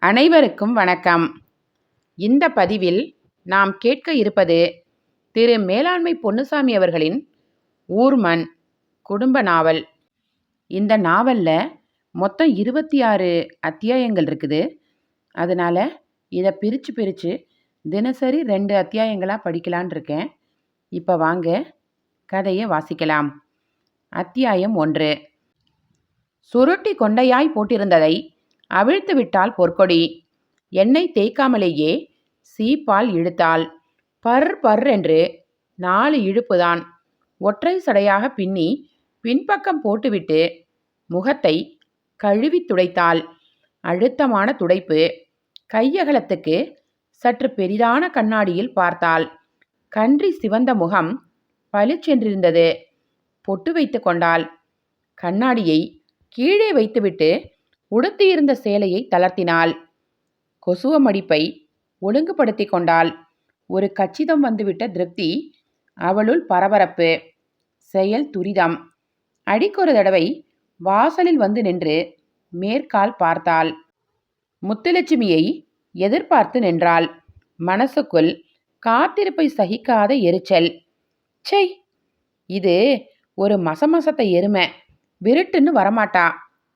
அனைவருக்கும் வணக்கம். இந்த பதிவில் நாம் கேட்க இருப்பது திரு மேலாண்மை பொன்னுசாமி அவர்களின் ஊர்மன் குடும்ப நாவல். இந்த நாவலில் மொத்தம் 26 அத்தியாயங்கள் இருக்குது. அதனால் இதை பிரித்து தினசரி 2 அத்தியாயங்களாக படிக்கலான் இருக்கேன். இப்போ வாங்க கதையை வாசிக்கலாம். அத்தியாயம் 1. சுருட்டி கொண்டையாய் போட்டிருந்ததை அவிழ்த்து விட்டாள் பொற்கொடி. எண்ணெய் தேய்க்காமலேயே சீப்பால் இழுத்தாள். பர் என்று 4 இழுப்புதான். ஒற்றை சடையாக பின்னி பின்பக்கம் போட்டுவிட்டு முகத்தை கழுவி துடைத்தாள். அழுத்தமான துடைப்பு. கையகலத்துக்கு சற்று பெரிதான கண்ணாடியில் பார்த்தாள். கன்றி சிவந்த முகம் பளிச்சென்றிருந்தது. பொட்டு வைத்து கொண்டாள். கண்ணாடியை கீழே வைத்துவிட்டு உடுத்தியிருந்த சேலையை தளர்த்தினாள். கொசுவ மடிப்பை ஒழுங்குபடுத்தி கொண்டாள். ஒரு கச்சிதம் வந்துவிட்ட திருப்தி. அவளுள் பரபரப்பு. செயல் துரிதம். அடிக்கொரு தடவை வாசலில் வந்து நின்று மேற்கால் பார்த்தாள். முத்துலட்சுமியை எதிர்பார்த்து நின்றாள். மனசுக்குள் காத்திருப்பை சகிக்காத எரிச்சல். சை, இது ஒரு மசமசத்த எருமை, விருட்டுன்னு வரமாட்டா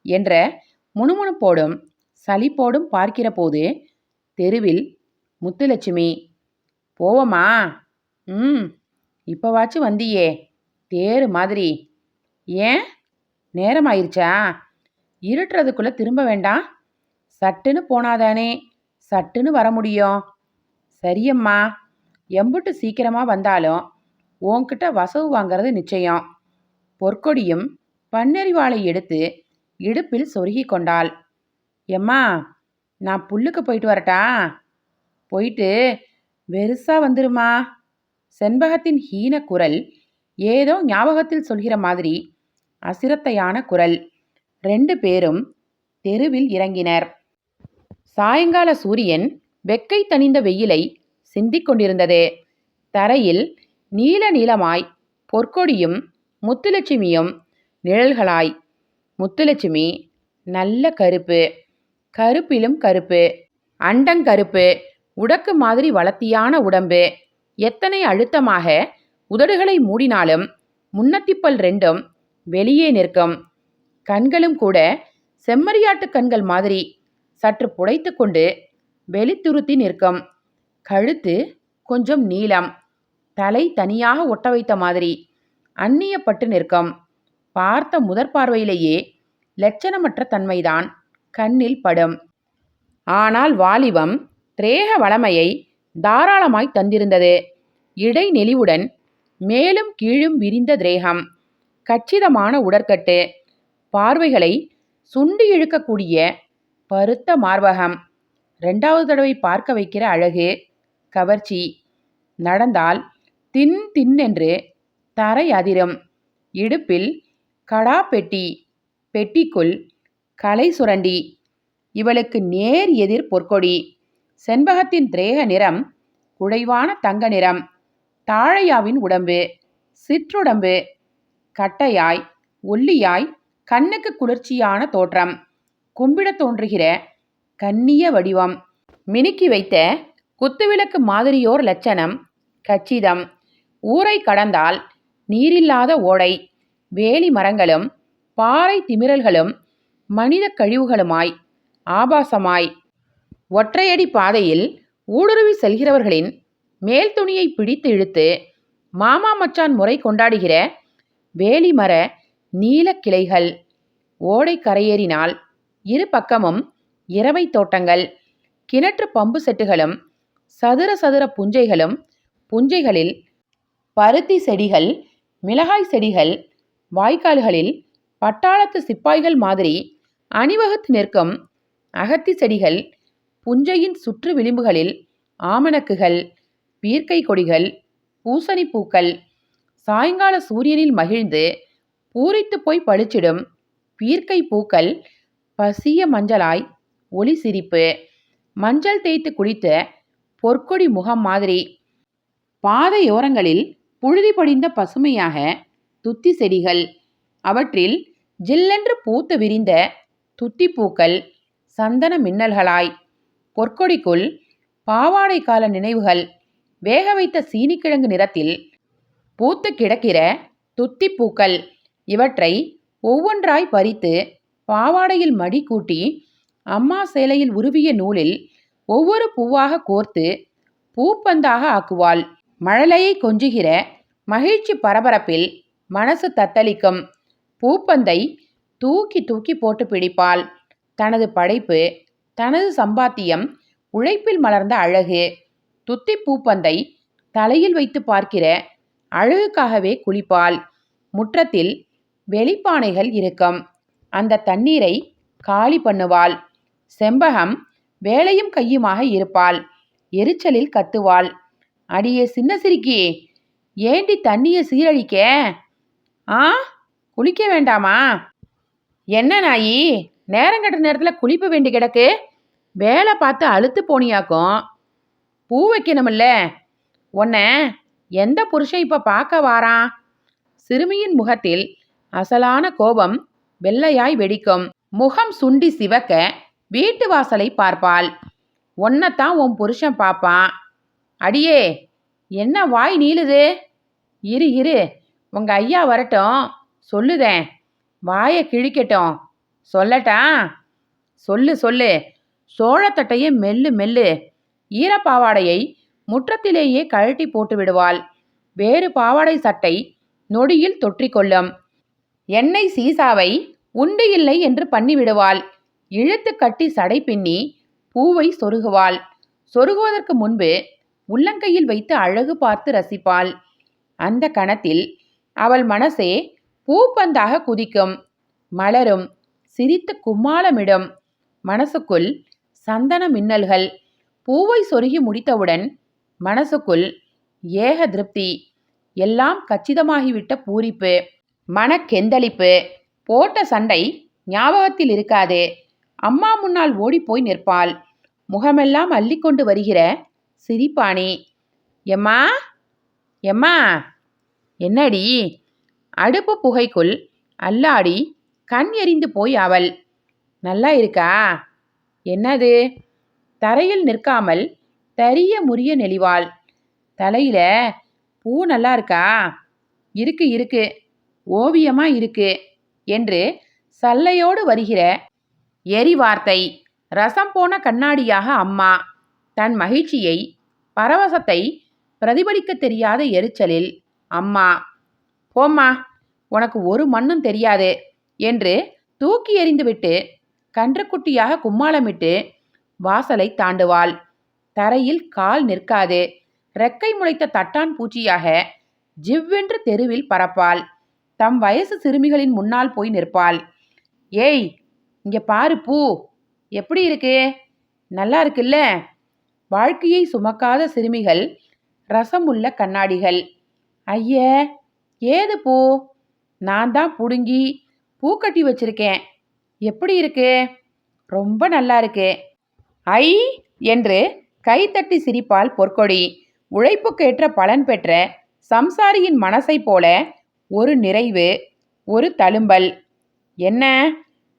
என்ற முணுமுணுப்போடும் சலிப்போடும் பார்க்கிற போது தெருவில் முத்துலட்சுமி. போவமா? இப்போவாச்சும் வந்தியே, தேரு மாதிரி. ஏன், நேரமாயிருச்சா? இருட்டுறதுக்குள்ளே திரும்ப வேண்டாம்? சட்டுன்னு போனாதானே சட்டுன்னு வர முடியும். சரியம்மா, எம்புட்டு சீக்கிரமாக வந்தாலும் உன்கிட்ட வசவு வாங்கிறது நிச்சயம். பொற்கொடியும் பன்னெறிவாளை எடுத்து இடுப்பில் சொருகி கொண்டாள். எம்மா, நான் புல்லுக்கு போயிட்டு வரட்டா? போயிட்டு வெறுசா வந்துருமா. செண்பகத்தின் ஹீன குரல் ஏதோ ஞாபகத்தில் சொல்கிற மாதிரி அசிரத்தையான குரல். 2 பேரும் தெருவில் இறங்கினர். சாயங்கால சூரியன் வெக்கை தணிந்த வெயிலை சிந்திக் கொண்டிருந்தது. தரையில் நீல நீளமாய் பொற்கொடியும் முத்துலட்சுமியும் நிழல்களாய். முத்துலட்சுமி நல்ல கருப்பு, கருப்பிலும் கருப்பு, அண்டங்கருப்பு, உடக்கு மாதிரி வளர்த்தியான உடம்பு. எத்தனை அழுத்தமாக உதடுகளை மூடினாலும் முன்னத்திப்பல் 2ம் வெளியே நிற்கும். கண்களும் கூட செம்மறியாட்டு கண்கள் மாதிரி சற்று புடைத்து கொண்டு வெளித்துருத்தி நிற்கும். கழுத்து கொஞ்சம் நீளம், தலை தனியாக ஒட்ட வைத்த மாதிரி அந்நியப்பட்டு நிற்கும். பார்த்த முதற் பார்வையிலேயே லட்சணமற்ற தன்மைதான் கண்ணில் படும். ஆனால் வாலிபம் திரேக வளமையை தாராளமாய் தந்திருந்தது. இடை நெளிவுடன் மேலும் கீழும் விரிந்த திரேகம், கச்சிதமான உடற்கட்டு, பார்வைகளை சுண்டி இழுக்கக்கூடிய பருத்த மார்பகம், 2வது தடவை பார்க்க வைக்கிற அழகு, கவர்ச்சி. நடந்தால் தின் தின்னென்று தரை அதிரும். இடுப்பில் கடா பெட்டி, பெட்டிக்குள் கலை சுரண்டி. இவளுக்கு நேர் எதிர் பொற்கொடி. செண்பகத்தின் திரேக நிறம் குழைவான தங்க நிறம். தாழையாவின் உடம்பு, சிற்றுடம்பு, கட்டையாய் ஒல்லியாய், கண்ணுக்கு குளிர்ச்சியான தோற்றம், கும்பிட தோன்றுகிற கண்ணிய வடிவம், மினுக்கி வைத்த குத்துவிளக்கு மாதிரியோர் லட்சணம், கச்சிதம். ஊரை கடந்தால் நீரில்லாத ஓடை, வேலி மரங்களும் பாறை திமிரல்களும் மனித கழிவுகளுமாய் ஆபாசமாய். ஒற்றையடி பாதையில் ஊடுருவி செல்கிறவர்களின் மேல் துணியை பிடித்து இழுத்து மாமா மச்சான் முறை கொண்டாடுகிற வேலிமர நீல கிளைகள். ஓடை கரையேறினால் 2 பக்கமும் இரவை தோட்டங்கள், கிணற்று பம்பு செட்டுகளும் சதுர சதுர புஞ்சைகளும். புஞ்சைகளில் பருத்தி செடிகள், மிளகாய் செடிகள். வாய்க்கால்களில் பட்டாளத்து சிப்பாய்கள் மாதிரி அணிவகுத்து நிற்கும் அகத்தி செடிகள். புஞ்சையின் சுற்று விளிம்புகளில் ஆமணக்குகள், பீர்க்கை கொடிகள், பூசணி பூக்கள். சாயங்கால சூரியனில் மகிழ்ந்து பூரித்து போய் பளிச்சிடும் பீர்க்கை பூக்கள் பசிய மஞ்சளாய் ஒளி சிரிப்பு. மஞ்சள் தேய்த்து குளித்த பொற்கொடி முகம் மாதிரி. பாதையோரங்களில் புழுதி படிந்த பசுமையாக துத்தி செடிகள். அவற்றில் ஜில்லென்று பூத்து விரிந்த துத்திப்பூக்கள் சந்தன மின்னல்களாய் பொற்கொடிக்குள் பாவாடை கால நினைவுகள். வேக வைத்த சீனிக்கிழங்கு நிறத்தில் பூத்து கிடக்கிற துத்தி பூக்கள். இவற்றை ஒவ்வொன்றாய் பறித்து பாவாடையில் மடி கூட்டி அம்மா சேலையில் உருவிய நூலில் ஒவ்வொரு பூவாக கோர்த்து பூப்பந்தாக ஆக்குவாள். மழலையை கொஞ்சுகிற மகிழ்ச்சி பரபரப்பில் மனசு தத்தளிக்கும். பூப்பந்தை தூக்கி தூக்கி போட்டு பிடிப்பாள். தனது படைப்பு, தனது சம்பாத்தியம், உழைப்பில் மலர்ந்த அழகு. துத்தி பூப்பந்தை தலையில் வைத்து பார்க்கிற அழகுக்காகவே குளிப்பாள். முற்றத்தில் வெளிப்பானைகள் இருக்கும். அந்த தண்ணீரை காலி பண்ணுவாள். செம்பகம் வேலையும் கையுமாக இருப்பாள். எரிச்சலில் கத்துவாள். அடியே சின்ன சிரிக்கி, ஏண்டி தண்ணியை சீரழிக்க? குளிக்க வேண்டாமா? என்ன நாயி, நேரங்கட்ட நேரத்தில் குளிப்ப வேண்டி கிடக்கு? வேலை பார்த்து அழுத்து போனியாக்கும். பூ வைக்கணுமில்ல? உன்னை எந்த புருஷன் இப்போ பார்க்க வாரான்? சிறுமியின் முகத்தில் அசலான கோபம் வெள்ளையாய் வெடிக்கும். முகம் சுண்டி சிவக்க வீட்டு வாசலை பார்ப்பாள். ஒன்னைத்தான் உன் புருஷன் பார்ப்பான். அடியே, என்ன வாய் நீளுது? இரு இரு, உங்க ஐயா வரட்டும், சொல்லுதேன். வாயை கிழிக்கட்டும். சொல்லட்டா? சொல்லு சொல்லு. சோளத்தட்டையை மெல்லு மெல்லு. ஈரப்பாவாடையை முற்றத்திலேயே கழட்டி போட்டு விடுவாள். வேறு பாவாடை சட்டை நொடியில் தொற்றிக்கொள்ளும். எண்ணெய் சீசாவை உண்டு இல்லை என்று பண்ணிவிடுவாள். இழுத்து கட்டி சடை பின்னி பூவை சொருகுவாள். சொருகுவதற்கு முன்பு உள்ளங்கையில் வைத்து அழகு பார்த்து ரசிப்பாள். அந்த கணத்தில் அவள் மனசே பூப்பந்தாக குதிக்கும், மலரும், சிரித்து கும்மாளமிடும். மனசுக்குள் சந்தன மின்னல்கள். பூவை சொருகி முடித்தவுடன் மனசுக்குள் ஏக திருப்தி. எல்லாம் கச்சிதமாகிவிட்ட பூரிப்பு, மனக்கெந்தளிப்பு. போட்ட சண்டை ஞாபகத்தில் இருக்காது. அம்மா முன்னால் ஓடிப்போய் நிற்பாள். முகமெல்லாம் அள்ளிக்கொண்டு வருகிற சிரிப்பாணி. எம்மா எம்மா. என்னடி? அடுப்பு புகைக்குள் அல்லாடி கண் எரிந்து போய் அவள். நல்லா இருக்கா? என்னது? தரையில் நிற்காமல் தரிய முறிய நெளிவாள். தலையில பூ நல்லா இருக்கா? இருக்கு இருக்கு, ஓவியமா இருக்கு என்று சல்லையோடு வருகிற எரிவார்த்தை. ரசம் போன கண்ணாடியாக அம்மா. தன் மகிழ்ச்சியை, பரவசத்தை பிரதிபலிக்க தெரியாத எரிச்சலில் அம்மா. போம்மா, உனக்கு ஒரு மண்ணும் தெரியாது என்று தூக்கி எறிந்துவிட்டு கன்றுக்குட்டியாக கும்மாளமிட்டு வாசலை தாண்டுவாள். தரையில் கால் நிற்காது. ரெக்கை முளைத்த தட்டான் பூச்சியாக ஜிவ்வென்று தெருவில் பறப்பாள். தம் வயசு சிறுமிகளின் முன்னால் போய் நிற்பாள். ஏய், இங்க பாரு, பூ எப்படி இருக்கு? நல்லா இருக்குல்ல? வாழ்க்கையை சுமக்காத சிறுமிகள், ரசமுள்ள கண்ணாடிகள். ஐய, ஏது பூ? நான் தான் புடுங்கி பூ கட்டி வச்சிருக்கேன். எப்படி இருக்கு? ரொம்ப நல்லா இருக்கு. ஐ என்று கைத்தட்டி சிரிப்பாள் பொற்கொடி. உழைப்புக்கேற்ற பலன் பெற்ற சம்சாரியின் மனசை போல ஒரு நிறைவு, ஒரு தழும்பல். என்ன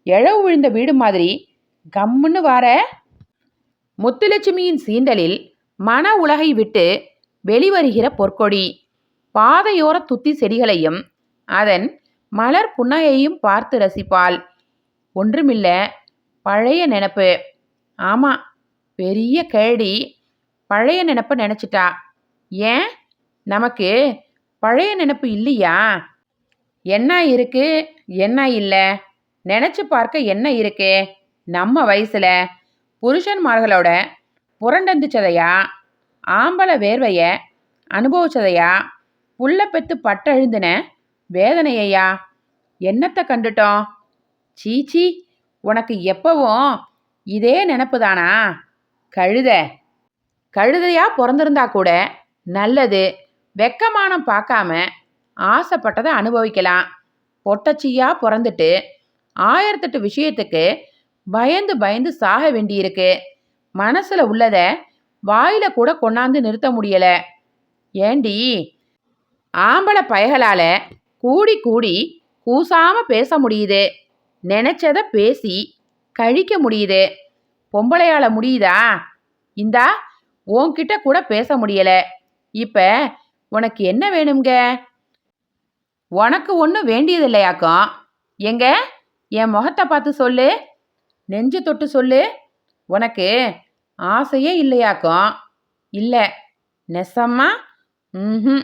எழவு விழுந்த வீடு மாதிரி கம்முன்னு வார? முத்துலட்சுமியின் சீண்டலில் மன உலகை விட்டு வெளிவருகிற பொற்கொடி. பாதையோர துத்தி செடிகளையும் அதன் மலர் புன்னகையையும் பார்த்து ரசிப்பாள். ஒன்றுமில்ல, பழைய நினப்பு. ஆமா, பெரிய கேடி பழைய நினப்ப நினச்சிட்டா. ஏன், நமக்கு பழைய நினப்பு இல்லையா? என்ன இருக்கு, என்ன இல்லை? நினச்சி பார்க்க என்ன இருக்கு? நம்ம வயசுல புருஷன்மார்களோட புரண்டந்துச்சதையா? ஆம்பளை வேர்வைய அனுபவிச்சதையா? புள்ள பெத்து பட்டழுந்தின வேதனையா? என்னத்தை கண்டுட்டோம்? சீச்சி, உனக்கு எப்பவும் இதே நினப்பு தானா? கழுதையா பிறந்திருந்தா கூட நல்லது. வெக்கமானம் பார்க்காம ஆசைப்பட்டதை அனுபவிக்கலாம். பொட்டச்சியா பிறந்துட்டு 1008 விஷயத்துக்கு பயந்து பயந்து சாக வேண்டியிருக்கு. மனசுல உள்ளத வாயில கூட கொண்டாந்து நிறுத்த முடியல. ஏண்டி, ஆம்பளை பயகளால கூடி கூடி கூசாம பேச முடியுது. நினைச்சத பேசி கழிக்க முடியுது. பொம்பளையால முடியுதா? இந்தா உன்கிட்ட கூட பேச முடியல. இப்ப உனக்கு என்ன வேணுங்க? உனக்கு ஒன்றும் வேண்டியதில்லையாக்கும். எங்க என் முகத்தை பார்த்து சொல்லு, நெஞ்சு தொட்டு சொல்லு. உனக்கு ஆசையே இல்லையாக்கும். இல்லை. நெசமா? ம்.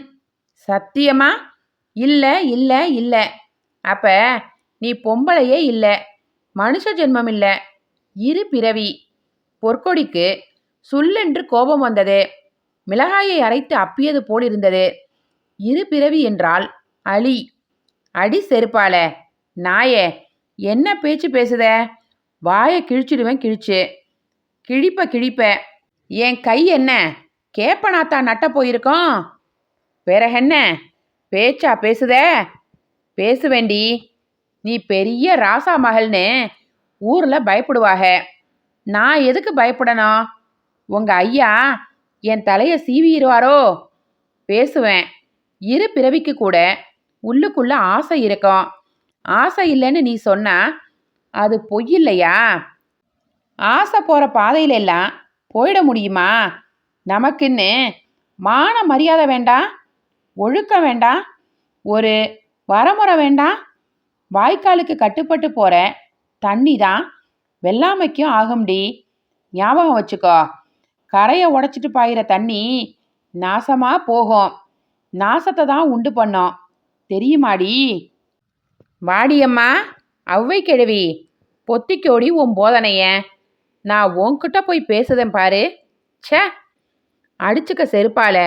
சத்தியமா? இல்லை இல்லை இல்லை. அப்ப நீ பொம்பளையே இல்லை, மனுஷ ஜென்மம் இல்லை, இரு பிறவி. பொற்கொடிக்கு சுல்லென்று கோபம் வந்தது. மிளகாயை அரைத்து அப்பியது போலிருந்தது. இரு பிறவி என்றால் அழி. அடி செருப்பால. நாயே, என்ன பேச்சு பேசுத? வாயை கிழிச்சிடுவேன் கிழிச்சு. கிழிப்ப. என் கை என்ன கேப்பனாத்தா நட்ட போயிருக்கோம்? பிறகென்ன பேச்சா பேசுத? பேசுவேண்டி. நீ பெரிய ராசா மகள்னு ஊரில் பயப்படுவாக. நான் எதுக்கு பயப்படணும்? உங்க ஐயா என் தலையை சீவிடுவாரோ? பேசுவேன். இரு பிறவிக்கு கூட உள்ளுக்குள்ள ஆசை இருக்கும். ஆசை இல்லைன்னு நீ சொன்னா அது பொய் இல்லையா? ஆசை போகிற பாதையில எல்லாம் போயிட முடியுமா? நமக்குன்னு மான மரியாதை வேண்டாம், ஒழுக்கம் வேண்டாம், ஒரு வரமுறை வேண்டாம். வாய்க்காலுக்கு கட்டுப்பட்டு போகிற தண்ணி தான் வெள்ளாமைக்கும் ஆகும்டி. ஞாபகம் வச்சுக்கோ. கரையை உடைச்சிட்டு பாயிற தண்ணி நாசமாக போகும். நாசத்தை தான் உண்டு பண்ணோம், தெரியுமாடி? வாடியம்மா அவ்வை கிழவி, பொத்திக்கோடி உன் போதனைய. நான் உன்கிட்ட போய் பேசுதேன் பாரு. ச்சே, அடிச்சுக்க செருப்பால.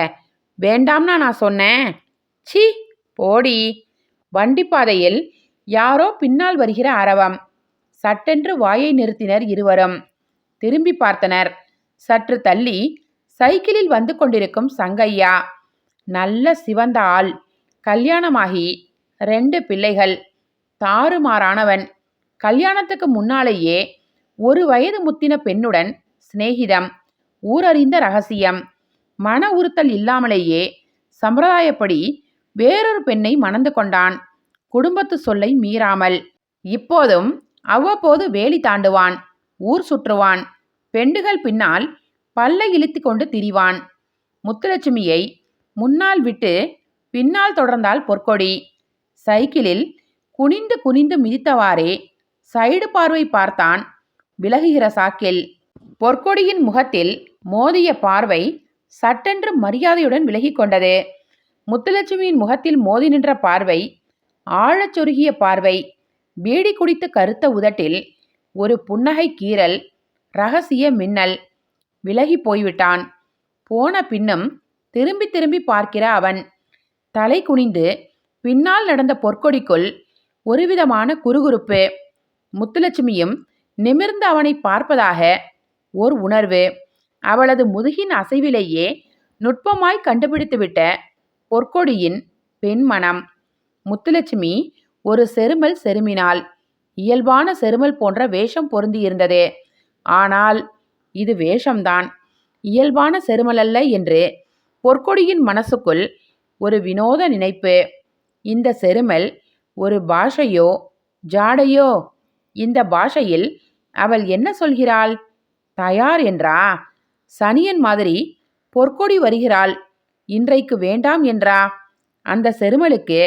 வேண்டாம்னா நான் சொன்னேன். சி, போடி. வண்டிப்பாதையில் யாரோ பின்னால் வருகிற அரவம். சட்டென்று வாயை நிறுத்தினர் இருவரும். திரும்பி பார்த்தனர். சற்று தள்ளி சைக்கிளில் வந்து கொண்டிருக்கும் சங்கையா. நல்ல சிவந்த ஆள், கல்யாணமாகி 2 பிள்ளைகள். தாறுமாறானவன். கல்யாணத்துக்கு முன்னாலேயே 1 வயது முத்தின பெண்ணுடன் சிநேகிதம். ஊரறிந்த ரகசியம். மன உறுத்தல் இல்லாமலேயே சம்பிரதாயப்படி வேறொரு பெண்ணை மணந்து கொண்டான். குடும்பத்து சொல்லை மீறாமல். இப்போதும் அவ்வப்போது வேலி தாண்டுவான். ஊர் சுற்றுவான். பெண்டுகள் பின்னால் பல்லை இழுத்து கொண்டு திரிவான். முத்துலட்சுமியை முன்னால் விட்டு பின்னால் தொடர்ந்தால் பொற்கொடி. சைக்கிளில் குனிந்து குனிந்து மிதித்தவாறே சைடு பார்வை பார்த்தான் விலகுகிற சாக்கில். பொற்கொடியின் முகத்தில் மோதிய பார்வை சட்டென்று மரியாதையுடன் விலகி கொண்டது. முத்துலட்சுமியின் முகத்தில் மோதி நின்ற பார்வை ஆழச் சொருகிய பார்வை. பீடி குடித்து கருத்த உதட்டில் ஒரு புன்னகை கீறல், ரகசிய மின்னல். விலகி போய்விட்டான். போன பின்னும் திரும்பி திரும்பி பார்க்கிற அவன். தலை குனிந்து பின்னால் நடந்த பொற்கொடிக்குள் ஒருவிதமான குறுகுறுப்பு. முத்துலட்சுமியும் நிமிர்ந்து அவனை பார்ப்பதாக ஓர் உணர்வு. அவளது முதுகின் அசைவிலேயே நுட்பமாய் கண்டுபிடித்துவிட்ட பொற்கொடியின் பெண்மனம். முத்துலட்சுமி ஒரு செருமல் செருமினாள். இயல்பான செருமல் போன்ற வேஷம் பொருந்தியிருந்தது. ஆனால் இது வேஷம்தான், இயல்பான செருமலல்ல என்று பொற்கொடியின் மனசுக்குள் ஒரு வினோத நினைப்பு. இந்த செருமல் ஒரு பாஷையோ ஜாடையோ? இந்த பாஷையில் அவள் என்ன சொல்கிறாள்? தயார் என்றா? சனியன் மாதிரி பொற்கொடி வருகிறாள், இன்றைக்கு வேண்டாம் என்றா? அந்த செருமலுக்கு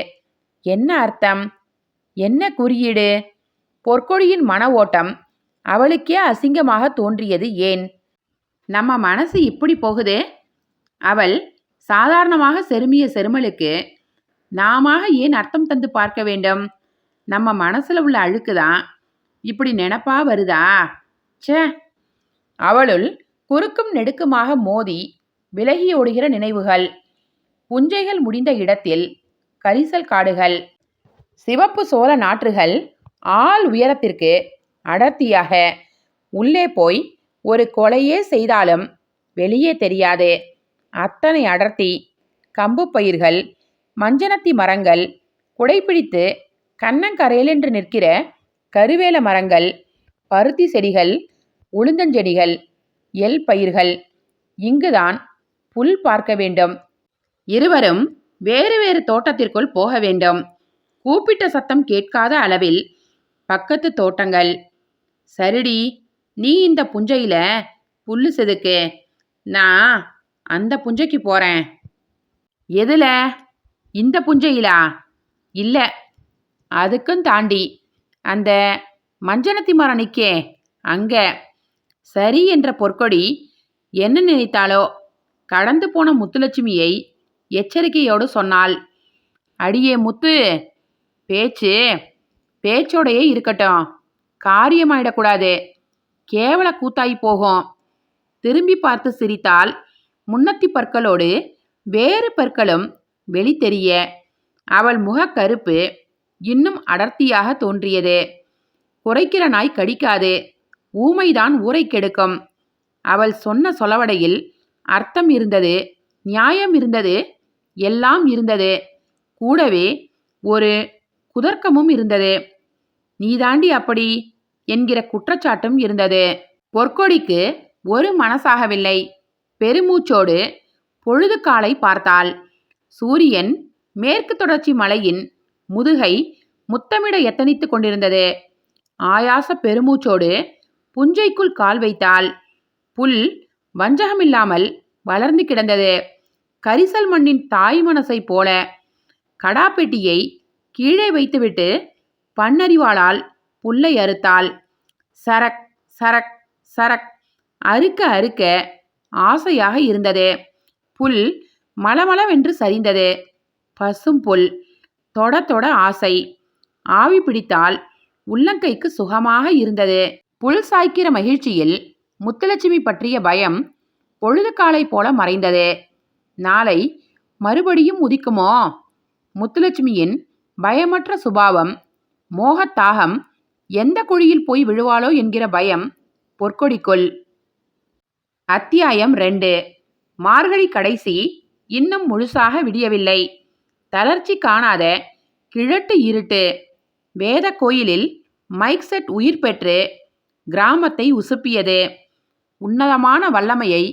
என்ன அர்த்தம்? என்ன குறியீடு? பொற்கொடியின் மன ஓட்டம் அவளுக்கே அசிங்கமாக தோன்றியது. ஏன் நம்ம மனசு இப்படி போகுது? அவள் சாதாரணமாக செருமிய செருமலுக்கு நாம ஏன் அர்த்தம் தந்து பார்க்க வேண்டும்? நம்ம மனசுல உள்ள அழுக்குதான் இப்படி நினைப்பா வருதா? ச்சே. அவளுள் குறுக்கும் நெடுக்குமாக மோதி விலகி ஓடுகிற நினைவுகள். புஞ்சைகள் முடிந்த இடத்தில் கரிசல் காடுகள். சிவப்பு சோள நாற்றுகள் ஆள் உயரத்திற்கு அடர்த்தியாக. உள்ளே போய் ஒரு கொலையே செய்தாலும் வெளியே தெரியாது, அத்தனை அடர்த்தி. கம்பு பயிர்கள், மஞ்சனத்தி மரங்கள், குடைப்பிடித்து கண்ணங்கரையலென்று நிற்கிற கருவேல மரங்கள், பருத்தி செடிகள், உளுந்தஞ்செடிகள், எல் பயிர்கள். இங்குதான் புல் பார்க்க வேண்டும். இருவரும் வேறு வேறு தோட்டத்திற்குள் போக வேண்டும். கூப்பிட்ட சத்தம் கேட்காத அளவில் பக்கத்து தோட்டங்கள். சரிடி, நீ இந்த புஞ்சையில புல்லு செதுக்கு, நான் அந்த புஞ்சைக்கு போறேன். எதுல? இந்த புஞ்சையிலா? இல்ல, அதுக்கும் தாண்டி அந்த மஞ்சனத்தி மரம் நிக்கே அங்க. சரி என்ற பொற்கொடி என்ன நினைத்தாளோ கடந்து போன முத்துலட்சுமியை எச்சரிக்கையோடு சொன்னாள். அடியே முத்து, பேச்சு பேச்சோடையே இருக்கட்டும், காரியமாயிடக்கூடாது, கேவல கூத்தாய் போகும். திரும்பி பார்த்து சிரித்தாள். முன்னத்தி பற்களோடு வேறு பற்களும் வெளி தெரிய அவள் முகக்கருப்பு இன்னும் அடர்த்தியாக தோன்றியது. குறைக்கிற நாய் கடிக்காது, ஊமைதான் ஊரை கெடுக்கும். அவள் சொன்ன சொலவடையில் அர்த்தம் இருந்தது, நியாயம் இருந்தது, எல்லாம் இருந்தது. கூடவே ஒரு குதர்க்கமும் இருந்தது. நீதாண்டி அப்படி என்கிற குற்றச்சாட்டும் இருந்தது. பொற்கொடிக்கு ஒரு மனசாகவில்லை. பெருமூச்சோடு பொழுது காலை பார்த்தாள். சூரியன் மேற்கு தொடர்ச்சி மலையின் முதுகை முத்தமிட எத்தனித்து கொண்டிருந்தது. ஆயாச பெருமூச்சோடு புஞ்சைக்குள் கால் வைத்தாள். புல் வஞ்சகமில்லாமல் வளர்ந்து கிடந்தது. கரிசல் மண்ணின் தாய் மனசை போல. கடாப்பெட்டியை கீழே வைத்துவிட்டு பன்னறிவாளால் புல்லை அறுத்தாள். சரக் சரக் சரக் அறுக்க அறுக்க ஆசையாக இருந்தது. புல் மளமளவென்று சரிந்தது. பசும் புல். தொட தொட ஆசை. ஆவி பிடித்தால் உள்ளங்கைக்கு சுகமாக இருந்தது. புல் சாய்க்கிற மகிழ்ச்சியில் முத்துலட்சுமி பற்றிய பயம் பொழுது காலை போல மறைந்தது. நாளை மறுபடியும் உதிக்குமோ? முத்துலட்சுமியின் பயமற்ற சுபாவம், மோகத்தாகம் எந்த குழியில் போய் விழுவாளோ என்கிற பயம் பொற்கொடிக்குள். அத்தியாயம் 2. மார்கழி கடைசி இன்னும் முழுசாக விடியவில்லை. தளர்ச்சி காணாத கிழட்டு இருட்டு. வேத கோயிலில் மைக் செட் உயிர் பெற்று கிராமத்தை உசுப்பியது. உன்னதமான வல்லமையை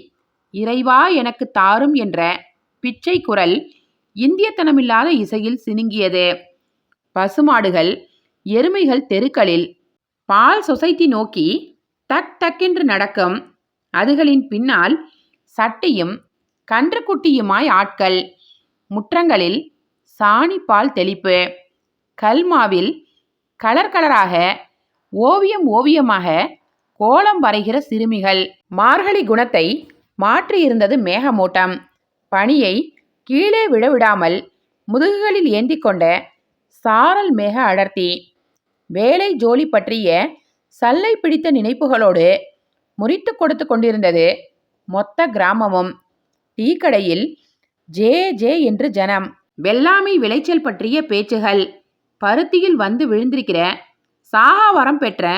இறைவா எனக்கு தாரும் என்ற பிச்சை குரல் இந்தியத்தனமில்லாத இசையில் சினுங்கியது. பசுமாடுகள், எருமைகள் தெருக்களில் பால் சொசைட்டி நோக்கி டக் டக்கென்று நடக்கும். அதுகளின் பின்னால் சட்டியும் கன்றுக்குட்டியுமாய் ஆட்கள். முற்றங்களில் சாணி பால் தெளிப்பு. கல்மாவில் கலர் கலராக, ஓவியம் ஓவியமாக கோலம் வரைகிற சிறுமிகள். மார்கழி குணத்தை மாற்றியிருந்தது மேகமூட்டம். பனியை கீழே விழவிடாமல் முதுகுகளில் ஏந்தி கொண்ட சாரல் மேக அடர்த்தி. வேலை ஜோலி பற்றிய சல்லை பிடித்த நினைப்புகளோடு முறித்து கொடுத்து கொண்டிருந்தது மொத்த கிராமமும். டீக்கடையில் ஜே ஜே என்று ஜனம். வெள்ளாமை விளைச்சல் பற்றிய பேச்சுகள். பருத்தியில் வந்து விழுந்திருக்கிற சாகாவரம் பெற்ற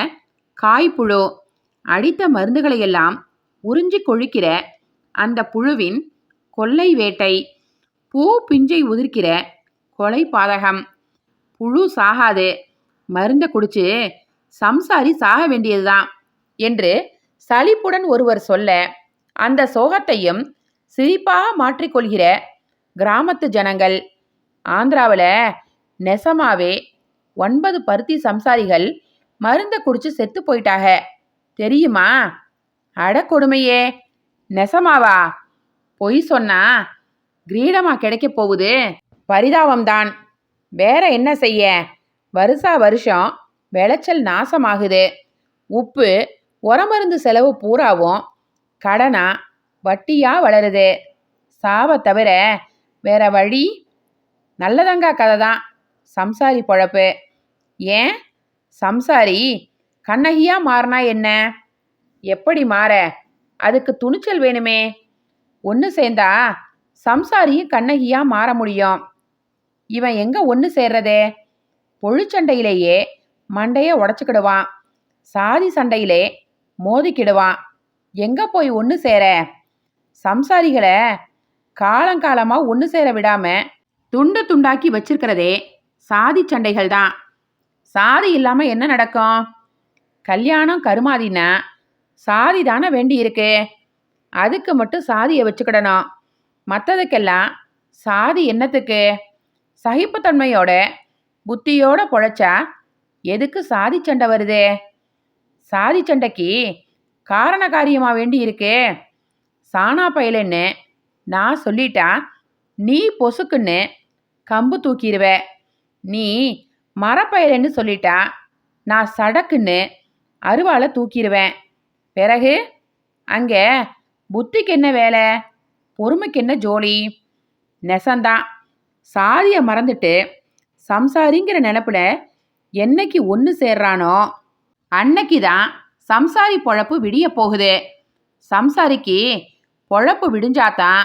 காய்ப்புழு. அடித்த மருந்துகளையெல்லாம் உறிஞ்சி கொழுக்கிற அந்த புழுவின் கொள்ளை வேட்டை. பூ பிஞ்சை உதிர்க்கிற கொலை பாதகம். புழு சாகாது, மருந்தை குடிச்சு சம்சாரி சாக வேண்டியதுதான் என்று சலிப்புடன் ஒருவர் சொல்ல, அந்த சோகத்தையும் சிரிப்பாக மாற்றிக்கொள்கிற கிராமத்து ஜனங்கள். ஆந்திராவில் நெசமாவே 9 பருத்தி சம்சாரிகள் மருந்தை குடிச்சு செத்து போயிட்டாக, தெரியுமா? அட கொடுமையே, நெசமாவா? பொய் சொன்னா கிரீடமா கிடைக்க போகுது. பரிதாபம்தான், வேற என்ன செய்ய? வருஷா வருஷம் விளைச்சல் நாசமாகுது. உப்பு உரமருந்து செலவு பூராவும் கடனா வட்டியா வளருது. சாவை தவிர வேற வழி? நல்லதங்கா கதை தான் சம்சாரி பொழப்பு. ஏன் சம்சாரி கண்ணகியா மாறினா என்ன? எப்படி மாற? அதுக்கு துணிச்சல் வேணுமே. ஒன்று சேர்ந்தா சம்சாரியும் கண்ணகியா மாற முடியும். இவன் எங்க ஒன்று சேர்றதே? பொழுச்சண்டையிலேயே மண்டைய உடச்சிக்கிடுவான், சாதி சண்டையிலே மோதிக்கிடுவான். எங்க போய் ஒன்று சேர? சம்சாரிகளை காலங்காலமா ஒன்று சேர விடாம துண்டு துண்டாக்கி வச்சிருக்கிறதே சாதி சண்டைகள் தான். சாதி இல்லாம என்ன நடக்கும்? கல்யாணம் கருமாதின்னா சாதி தானே வேண்டி இருக்கு. அதுக்கு மட்டும் சாதியை வச்சுக்கிடணும். மற்றதுக்கெல்லாம் சாதி என்னத்துக்கு? சகிப்புத்தன்மையோட புத்தியோட பொழைச்சா எதுக்கு சாதி சண்டை வருது? சாதி சண்டைக்கு காரண காரியமா வேண்டி இருக்கு. சாணா பயலுன்னு நான் சொல்லிட்டா நீ பொசுக்குன்னு கம்பு தூக்கிடுவ. நீ மரப்பயலுன்னு சொல்லிட்டா நான் சடக்குன்னு அருவாளை தூக்கிடுவேன். பிறகு அங்கே புத்திக்கு என்ன வேலை, பொறுமைக்கு என்ன ஜோலி? நெசந்தான். சாதியை மறந்துட்டு சம்சாரிங்கிற நினப்புல என்னைக்கு ஒன்று சேர்றானோ அன்னைக்கு தான் சம்சாரி பொழப்பு விடிய போகுது. சம்சாரிக்கு பொழப்பு விடிஞ்சாதான்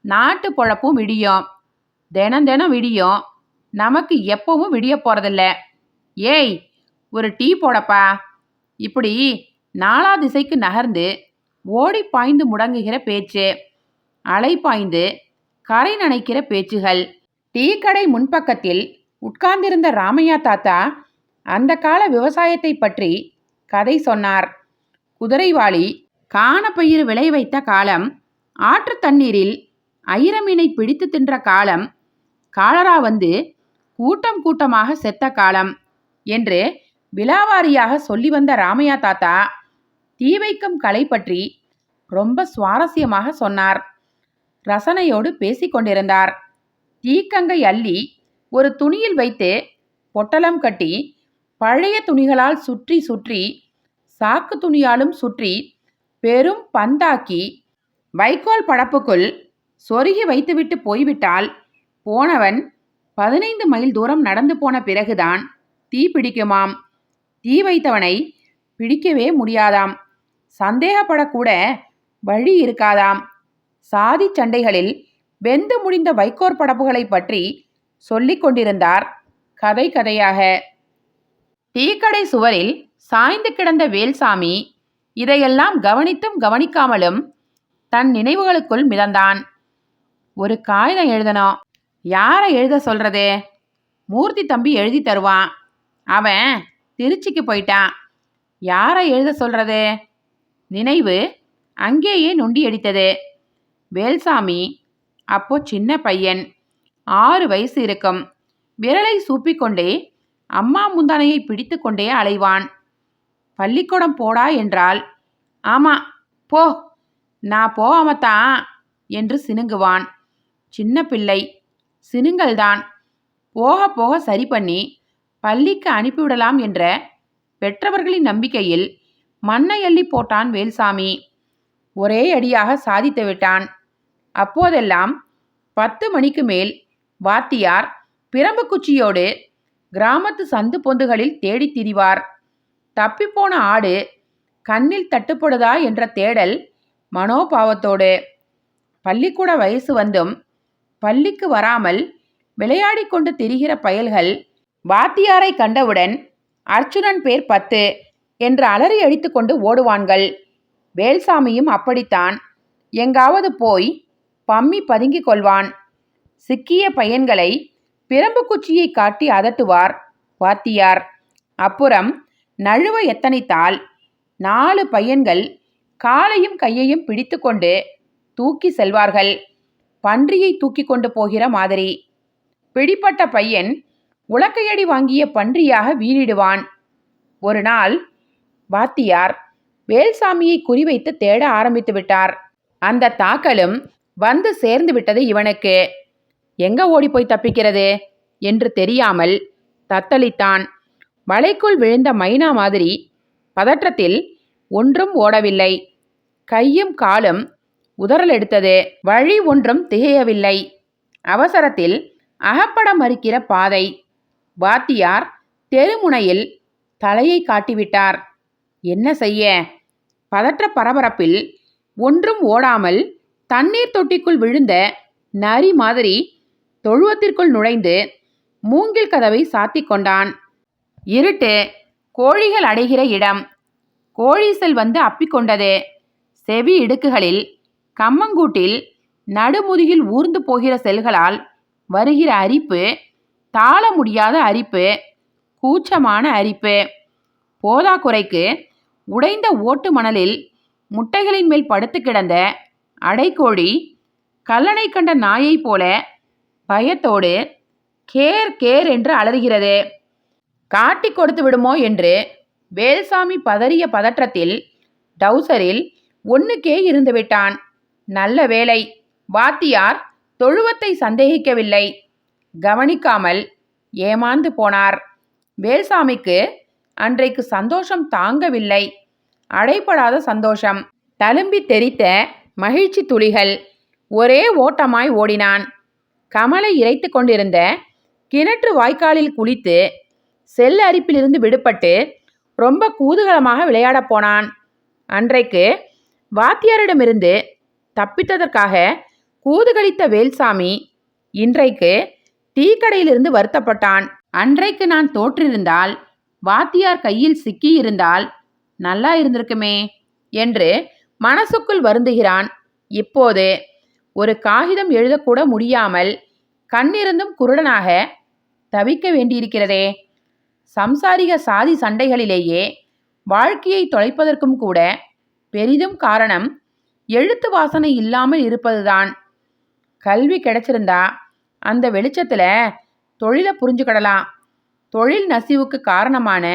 நாட்டு பொழப்பும் விடியும். தினம் தினம் விடியும். நமக்கு எப்பவும் விடிய போறதில்ல. ஏய், ஒரு டீ போடப்பா. இப்படி நாலா திசைக்கு நகர்ந்து ஓடி பாய்ந்து முடங்குகிற பேச்சு, அலை பாய்ந்து கரை நனைக்கிற பேச்சுகள். டீ கடை முன்பக்கத்தில் உட்கார்ந்திருந்த ராமையா தாத்தா அந்த கால விவசாயத்தை பற்றி கதை சொன்னார். குதிரைவாளி காணப்பயிறு விளை வைத்த காலம், ஆற்று தண்ணீரில் ஐரமீனை பிடித்து தின்ற காலம், காலரா வந்து கூட்டம் கூட்டமாக செத்த காலம் என்று விலாவாரியாக சொல்லி வந்த ராமையா தாத்தா தீ வைக்கும் கலை பற்றி ரொம்ப சுவாரஸ்யமாக சொன்னார். ரசனையோடு பேசிக்கொண்டிருந்தார். தீக்கங்கை அள்ளி ஒரு துணியில் வைத்து பொட்டலம் கட்டி பழைய துணிகளால் சுற்றி சுற்றி சாக்கு துணியாலும் சுற்றி பெரும் பந்தாக்கி வைக்கோல் படப்புக்குள் சொருகி வைத்துவிட்டு போய்விட்டால் போனவன் 15 மைல் தூரம் நடந்து போன பிறகுதான் தீ பிடிக்குமாம். தீ வைத்தவனை பிடிக்கவே முடியாதாம். சந்தேகப்படக்கூட வழி இருக்காதாம். சாதி சண்டைகளில் வெந்து முடிந்த வைக்கோற் படப்புகளை பற்றி சொல்லிக் கொண்டிருந்தார் கதை கதையாக. டீக்கடை சுவரில் சாய்ந்து கிடந்த வேல்சாமி இதையெல்லாம் கவனித்தும் கவனிக்காமலும் தன் நினைவுகளுக்குள் மிதந்தான். ஒரு காகிதம் எழுதணும். யாரை எழுத சொல்றது? மூர்த்தி தம்பி எழுதி தருவான். அவன் திருச்சிக்கு போயிட்டான். யாரை எழுத சொல்றது? நினைவு அங்கேயே நொண்டி அடித்தது. வேல்சாமி அப்போ சின்ன பையன், 6 வயசு இருக்கும். விரலை சூப்பிக்கொண்டே அம்மா முந்தானையை பிடித்து கொண்டே அலைவான். பள்ளிக்கூடம் போடா என்றால், ஆமா போ, நான் போகாமத்தான் என்று சினுங்குவான். சின்ன பிள்ளை, சினுங்கல்தான். போக போக சரி பண்ணி பள்ளிக்கு அனுப்பிவிடலாம் என்ற பெற்றவர்களின் நம்பிக்கையில் மண்ணை அள்ளி போட்டான் வேல்சாமி. ஒரே அடியாக சாதித்து விட்டான். அப்போதெல்லாம் 10 மணிக்கு மேல் வாத்தியார் பிரம்பு குச்சியோடு கிராமத்து சந்து பொந்துகளில் தேடித் திரிவார். தப்பிப்போன ஆடு கண்ணில் தட்டுப்படுதா என்ற தேடல் மனோபாவத்தோடு. பள்ளிக்கூட வயசு வந்தும் பள்ளிக்கு வராமல் விளையாடி கொண்டு திரிகிற பயல்கள் வாத்தியாரை கண்டவுடன் அர்ச்சுனன் பேர் 10 என்று அலறி அடித்து கொண்டு ஓடுவான்கள். வேல்சாமியும் அப்படித்தான். எங்காவது போய் பம்மி பதுங்கிக் கொள்வான். சிக்கிய பையன்களை பிரம்பு குச்சியை காட்டி அதட்டுவார் வாத்தியார். அப்புறம் நழுவ எத்தனைத்தால் 4 பையன்கள் காலையும் கையையும் பிடித்து கொண்டு தூக்கி செல்வார்கள். பன்றியை தூக்கி கொண்டு போகிற மாதிரி. பிடிப்பட்ட பையன் உலக்கையடி வாங்கிய பன்றியாக வீணிடுவான். ஒரு நாள் வாத்தியார் வேல்சாமியை குறிவைத்து தேட ஆரம்பித்து விட்டார். அந்த தாக்கலும் வந்து சேர்ந்து விட்டது இவனுக்கு. எங்க ஓடி போய் தப்பிக்கிறது என்று தெரியாமல் தத்தளித்தான். வலைக்குள் விழுந்த மைனா மாதிரி பதற்றத்தில் ஒன்றும் ஓடவில்லை. கையும் காலும் உதறல் எடுத்தது. வழி ஒன்றும் திகையவில்லை. அவசரத்தில் அகப்பட மறுக்கிற பாதை. வாத்தியார் தெருமுனையில் தலையை காட்டிவிட்டார். என்ன செய்ய? பதற்ற பரபரப்பில் ஒன்றும் ஓடாமல் தண்ணீர் தொட்டிக்குள் விழுந்த நரி மாதிரி தொழுவத்திற்குள் நுழைந்து மூங்கில் கதவை சாத்தி கொண்டான். இருட்டு. கோழிகள் அடைகிற இடம். கோழி வந்து அப்பிக்கொண்டது. செவி இடுக்குகளில், கம்மங்கூட்டில், நடுமுதுகில் ஊர்ந்து போகிற செல்களால் வருகிற அரிப்பு, தாள முடியாத அரிப்பு, கூச்சமான அரிப்பு. போதாக்குறைக்கு உடைந்த ஓட்டு மணலில் முட்டைகளின் மேல் படுத்து கிடந்த அடைக்கோழி கல்லணை கண்ட நாயை போல பயத்தோடு கேர் கேர் என்று அலறுகிறது. காட்டி கொடுத்து விடுமோ என்று வேல்சாமி பதறிய பதற்றத்தில் டவுசரில் 1க்கே இருந்து விட்டான். நல்ல வேளை, வாத்தியார் தொழுவத்தை சந்தேகிக்கவில்லை. கவனிக்காமல் ஏமாந்து போனார். வேல்சாமிக்கு அன்றைக்கு சந்தோஷம் தாங்கவில்லை. அடைபடாத சந்தோஷம். தழும்பி தெரித்த மகிழ்ச்சி துளிகள். ஒரே ஓட்டமாய் ஓடினான். கமலை இறைத்து கொண்டிருந்த கிணற்று வாய்க்காலில் குளித்து செல் அரிப்பிலிருந்து விடுபட்டு ரொம்ப கூதுகலமாக விளையாடப் போனான். அன்றைக்கு வாத்தியாரிடமிருந்து தப்பித்ததற்காக கூதுகளித்த வேல்சாமி இன்றைக்கு டீக்கடையிலிருந்து வருத்தப்பட்டான். அன்றைக்கு நான் தோற்றிருந்தால், வாத்தியார் கையில் சிக்கியிருந்தால் நல்லா இருந்திருக்குமே என்று மனசுக்குள் வருந்துகிறான். இப்போது ஒரு காகிதம் எழுதக்கூட முடியாமல் கண்ணிருந்தும் குருடனாக தவிக்க வேண்டியிருக்கிறதே. சம்சாரிக சாதி சண்டைகளிலேயே வாழ்க்கையை தொலைப்பதற்கும் கூட பெரிதும் காரணம் எழுத்து வாசனை இல்லாமல் இருப்பதுதான். கல்வி கிடைச்சிருந்தா அந்த வெளிச்சத்தில் தொழிலை புரிஞ்சுக்கிடலாம். தொழில் நசிவுக்கு காரணமான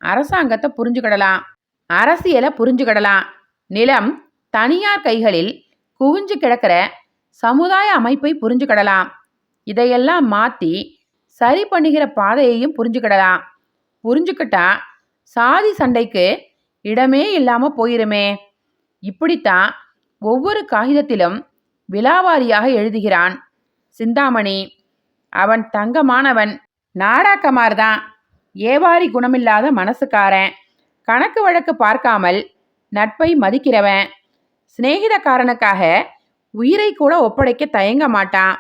அரசாங்கத்தை புரிஞ்சுக்கிடலாம். அரசியலை புரிஞ்சுக்கிடலாம். நிலம் தனியார் கைகளில் குவிஞ்சு கிடக்கிற சமுதாய அமைப்பை புரிஞ்சுக்கிடலாம். இதையெல்லாம் மாற்றி சரி பண்ணுகிற பாதையையும் புரிஞ்சுக்கிடலாம். புரிஞ்சுக்கிட்டா சாதி சண்டைக்கு இடமே இல்லாமல் போயிருமே. இப்படித்தான் ஒவ்வொரு காகிதத்திலும் விலாவாரியாக எழுதுகிறான் சிந்தாமணி. அவன் தங்கமானவன். நாடாக்கமார்தான். ஏவாரி குணமில்லாத மனசுக்காரன். கணக்கு வழக்கு பார்க்காமல் நட்பை மதிக்கிறவன். சிநேகிதக்காரனுக்காக உயிரை கூட ஒப்படைக்க தயங்க மாட்டான்.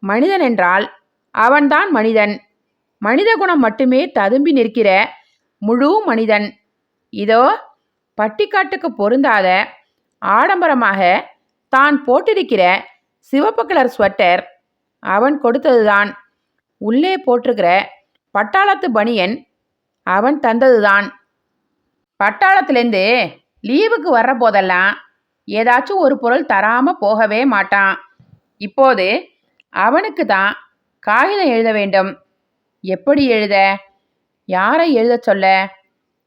மனிதன் என்றால் அவன்தான் மனிதன். மனித குணம் மட்டுமே ததும்பி நிற்கிற முழு மனிதன். இதோ பட்டிக்காட்டுக்கு பொருந்தாத ஆடம்பரமாக தான் போட்டிருக்கிற சிவப்பு கலர் ஸ்வெட்டர் அவன் கொடுத்ததுதான். உள்ளே போட்டிருக்கிற பட்டாளத்து பனியன் அவன் தந்ததுதான். பட்டாளத்திலேருந்து லீவுக்கு வர்ற போதெல்லாம் ஏதாச்சும் ஒரு பொருள் தராமல் போகவே மாட்டான். இப்போது அவனுக்கு தான் காகிதம் எழுத வேண்டும். எப்படி எழுத? யாரை எழுத சொல்ல?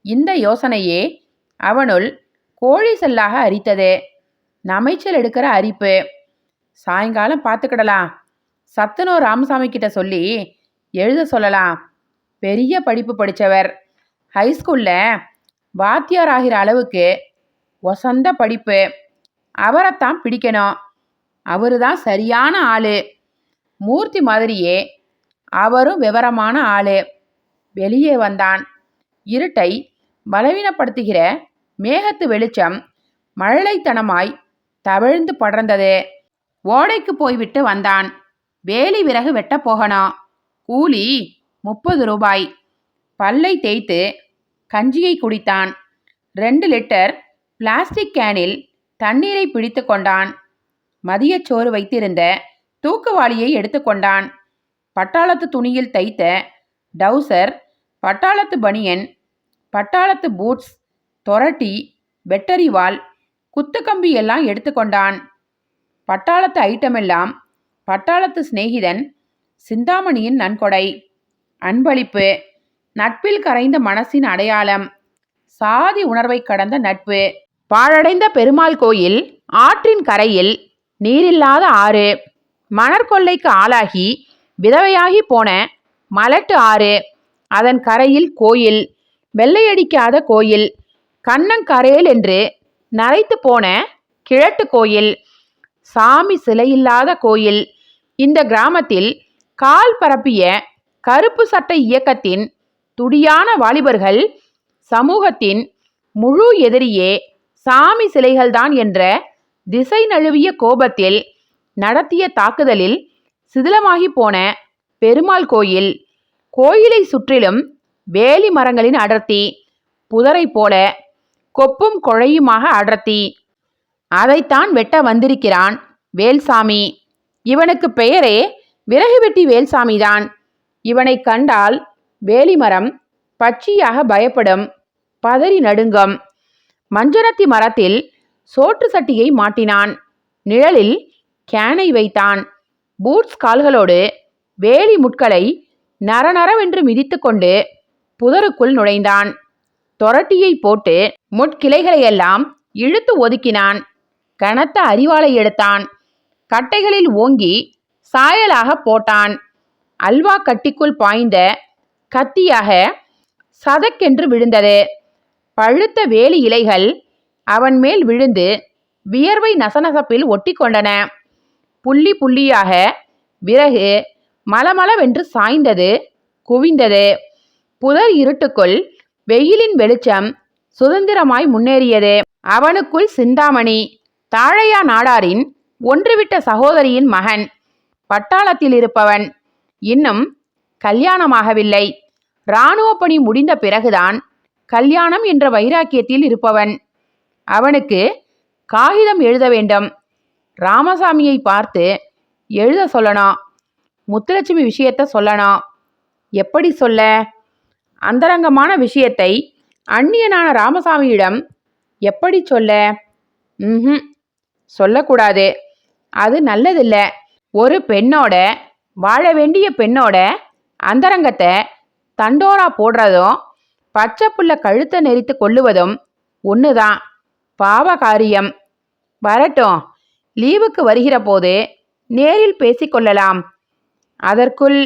இந்த யோசனையே அவனுள் கோழி செல்லாக அரித்தது. நமைச்சல் எடுக்கிற அரிப்பு. சாயங்காலம் பார்த்துக்கிடலாம். சத்துனோ ராமசாமி கிட்ட சொல்லி எழுத சொல்லலாம். பெரிய படிப்பு படித்தவர். ஹைஸ்கூலில் வாத்தியார் ஆகிற அளவுக்கு ஒசந்த படிப்பு. அவரைத்தான் பிடிக்கணும். அவரு தான் சரியான ஆளு. மூர்த்தி மாதிரியே அவரும் விவரமான ஆளு. வெளியே வந்தான். இருட்டை பலவீனப்படுத்துகிற மேகத்து வெளிச்சம் மழலைத்தனமாய் தவிழ்ந்து படர்ந்தது. ஓடைக்கு போய்விட்டு வந்தான். வேலி விறகு வெட்ட போகணும். கூலி 30 ரூபாய். பல்லை தேய்த்து கஞ்சியை குடித்தான். 2 லிட்டர் பிளாஸ்டிக் கேனில் தண்ணீரை பிடித்து கொண்டான். மதியச்சோறு வைத்திருந்த தூக்குவாளியை எடுத்துக்கொண்டான். பட்டாளத்து துணியில் தைத்த டவுசர், பட்டாளத்து பனியன், பட்டாளத்து பூட்ஸ், தொரட்டி, வெட்டரிவால், குத்துக்கம்பி எல்லாம் எடுத்துக்கொண்டான். பட்டாளத்து ஐட்டமெல்லாம் பட்டாளத்து சிநேகிதன் சிந்தாமணியின் நன்கொடை. அன்பளிப்பு. நட்பில் கரைந்த மனசின் அடையாளம். சாதி உணர்வை கடந்த நட்பு. பாழடைந்த பெருமாள் கோயில் ஆற்றின் கரையில் நீரில்லாத ஆறு. மணற்கொள்ளைக்கு ஆளாகி விதவையாகி போன மலட்டு ஆறு. அதன் கரையில் கோயில். வெள்ளையடிக்காத கோயில். கண்ணங்கரையல் என்று நரைத்து போன கிழட்டு கோயில். சாமி சிலையில்லாத கோயில். இந்த கிராமத்தில் கால் பரப்பிய கருப்பு சட்டை இயக்கத்தின் துடியான வாலிபர்கள் சமூகத்தின் முழு எதிரியே சாமி சிலைகள்தான் என்ற திசை நழுவிய கோபத்தில் நடத்திய தாக்குதலில் சிதிலமாகி போன பெருமாள் கோயில். கோயிலை சுற்றிலும் வேலி மரங்களின் அடர்த்தி புதரை போல கொப்பும் கொழையுமாக அடர்த்தி. அதைத்தான் வெட்ட வந்திருக்கிறான் வேல்சாமி. இவனுக்கு பெயரே விறகு வெட்டி வேல்சாமிதான். இவனை கண்டால் வேலிமரம் பச்சையாக பயப்படும். பதறி நடுங்கும். மஞ்சனத்தி மரத்தில் சோற்று சட்டியை மாட்டினான். நிழலில் கேனை வைத்தான். பூட்ஸ் கால்களோடு வேலி முட்களை நரநரவென்று மிதித்து கொண்டு புதருக்குள் நுழைந்தான். தொரட்டியை போட்டு முட்கிளைகளையெல்லாம் இழுத்து ஒதுக்கினான். கனத்த அரிவாளை எடுத்தான். கட்டைகளில் ஓங்கி சாயலாக போட்டான். அல்வா கட்டிக்குள் பாய்ந்த கத்தியாக சதக்கென்று விழுந்தது. பழுத்த வேலி இலைகள் அவன் மேல் விழுந்து வியர்வை நசநசப்பில் ஒட்டி கொண்டன. புள்ளி புள்ளியாக விறகு மலமளவென்று சாய்ந்தது, குவிந்தது. புதர் இருட்டுக்குள் வெயிலின் வெளிச்சம் சுதந்திரமாய் முன்னேறியது. அவனுக்குள் சிந்தாமணி, தாழையா நாடாரின் ஒன்றுவிட்ட சகோதரியின் மகன், பட்டாளத்தில் இருப்பவன், இன்னும் கல்யாணமாகவில்லை. இராணுவ பணி முடிந்த பிறகுதான் கல்யாணம் என்ற வைராக்கியத்தில் இருப்பவன். அவனுக்கு காகிதம் எழுத வேண்டும். ராமசாமியை பார்த்து எழுத சொல்லணும். முத்துலட்சுமி விஷயத்த சொல்லணும். எப்படி சொல்ல? அந்தரங்கமான விஷயத்தை அந்நியனான ராமசாமியிடம் எப்படி சொல்ல? சொல்லக்கூடாது. அது நல்லதில்ல. ஒரு பெண்ணோட, வாழ வேண்டிய பெண்ணோட அந்தரங்கத்தை தண்டோரா போடுறதும் பச்சை புள்ள கழுத்தை நெரித்து கொள்ளுவதும் ஒண்ணுதான். பாவ காரியம். வரட்டும், லீவுக்கு வருகிற போது நேரில் பேசிக்கொள்ளலாம். அதற்குள்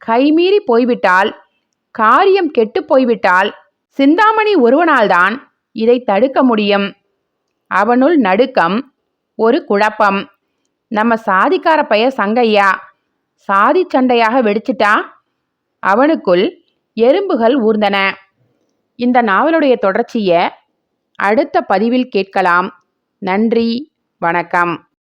கைமீறி போய்விட்டால், காரியம் கெட்டு போய்விட்டால் சிந்தாமணி ஒருவனால்தான் இதை தடுக்க முடியும். அவனுள் நடுக்கம், ஒரு குழப்பம். நம்ம சாதிக்கார பைய சங்கையா சாதி சண்டையாக வெடிச்சிட்டா? அவனுக்குள் எறும்புகள் ஊர்ந்தன. இந்த நாவலுடைய தொடர்ச்சியை அடுத்த பதிவில் கேட்கலாம். நன்றி, வணக்கம்.